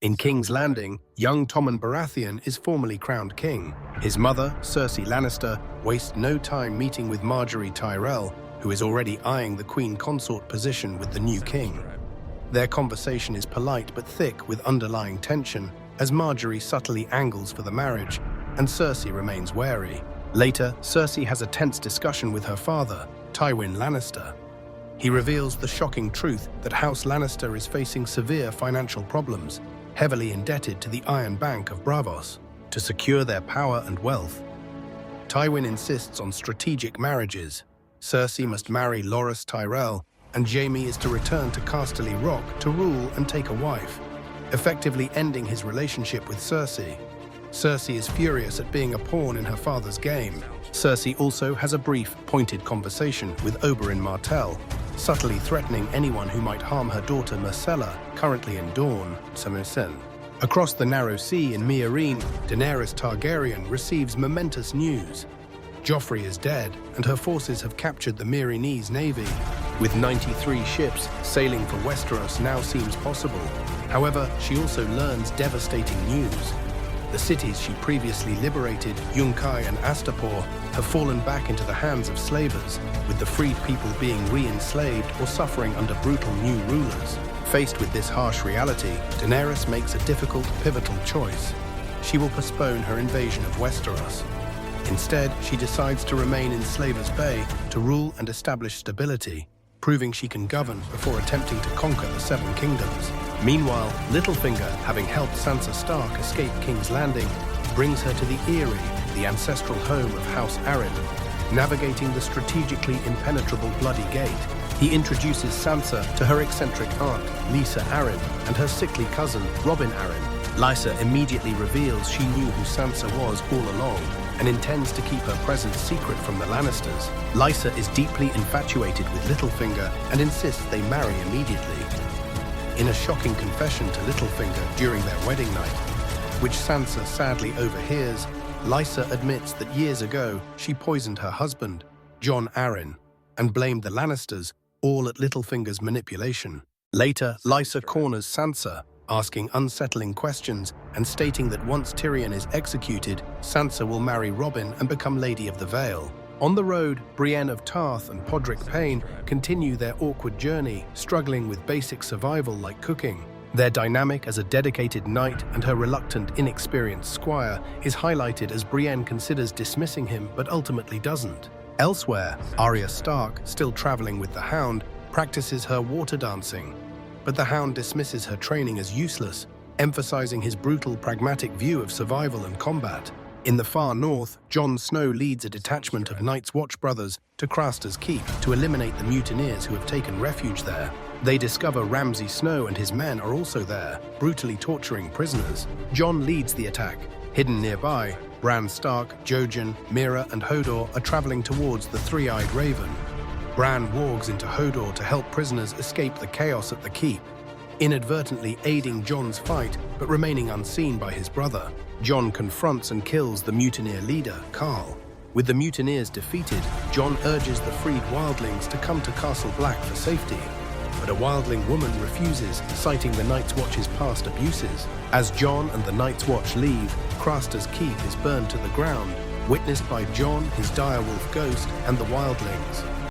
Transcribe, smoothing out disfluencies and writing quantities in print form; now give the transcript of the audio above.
In King's Landing, young Tommen Baratheon is formally crowned king. His mother, Cersei Lannister, wastes no time meeting with Margaery Tyrell, who is already eyeing the queen consort position with the new king. Their conversation is polite but thick with underlying tension, as Margaery subtly angles for the marriage, and Cersei remains wary. Later, Cersei has a tense discussion with her father, Tywin Lannister. He reveals the shocking truth that House Lannister is facing severe financial problems, heavily indebted to the Iron Bank of Braavos to secure their power and wealth. Tywin insists on strategic marriages. Cersei must marry Loras Tyrell, and Jaime is to return to Casterly Rock to rule and take a wife, effectively ending his relationship with Cersei. Cersei is furious at being a pawn in her father's game. Cersei also has a brief, pointed conversation with Oberyn Martell, subtly threatening anyone who might harm her daughter Myrcella, currently in Dorne, Somerset. Across the Narrow Sea in Meereen, Daenerys Targaryen receives momentous news. Joffrey is dead, and her forces have captured the Meereenese navy. With 93 ships, sailing for Westeros now seems possible. However, she also learns devastating news. The cities she previously liberated, Yunkai and Astapor, have fallen back into the hands of slavers, with the freed people being re-enslaved or suffering under brutal new rulers. Faced with this harsh reality, Daenerys makes a difficult, pivotal choice. She will postpone her invasion of Westeros. Instead, she decides to remain in Slavers Bay to rule and establish stability, proving she can govern before attempting to conquer the Seven Kingdoms. Meanwhile, Littlefinger, having helped Sansa Stark escape King's Landing, brings her to the Eyrie, the ancestral home of House Arryn. Navigating the strategically impenetrable Bloody Gate, he introduces Sansa to her eccentric aunt, Lysa Arryn, and her sickly cousin, Robin Arryn. Lysa immediately reveals she knew who Sansa was all along, and intends to keep her presence secret from the Lannisters. Lysa is deeply infatuated with Littlefinger and insists they marry immediately. In a shocking confession to Littlefinger during their wedding night, which Sansa sadly overhears, Lysa admits that years ago she poisoned her husband, Jon Arryn, and blamed the Lannisters, all at Littlefinger's manipulation. Later, Lysa corners Sansa, asking unsettling questions and stating that once Tyrion is executed, Sansa will marry Robin and become Lady of the Vale. On the road, Brienne of Tarth and Podrick Payne continue their awkward journey, struggling with basic survival like cooking. Their dynamic as a dedicated knight and her reluctant, inexperienced squire is highlighted as Brienne considers dismissing him but ultimately doesn't. Elsewhere, Arya Stark, still traveling with the Hound, practices her water dancing, but the Hound dismisses her training as useless, emphasizing his brutal, pragmatic view of survival and combat. In the far north, Jon Snow leads a detachment of Night's Watch brothers to Craster's Keep to eliminate the mutineers who have taken refuge there. They discover Ramsay Snow and his men are also there, brutally torturing prisoners. Jon leads the attack. Hidden nearby, Bran Stark, Jojen, Meera, and Hodor are traveling towards the Three-Eyed Raven. Bran wargs into Hodor to help prisoners escape the chaos at the keep, inadvertently aiding Jon's fight but remaining unseen by his brother. Jon confronts and kills the mutineer leader, Carl. With the mutineers defeated, Jon urges the freed wildlings to come to Castle Black for safety, but a wildling woman refuses, citing the Night's Watch's past abuses. As Jon and the Night's Watch leave, Craster's Keep is burned to the ground, witnessed by Jon, his direwolf ghost, and the wildlings.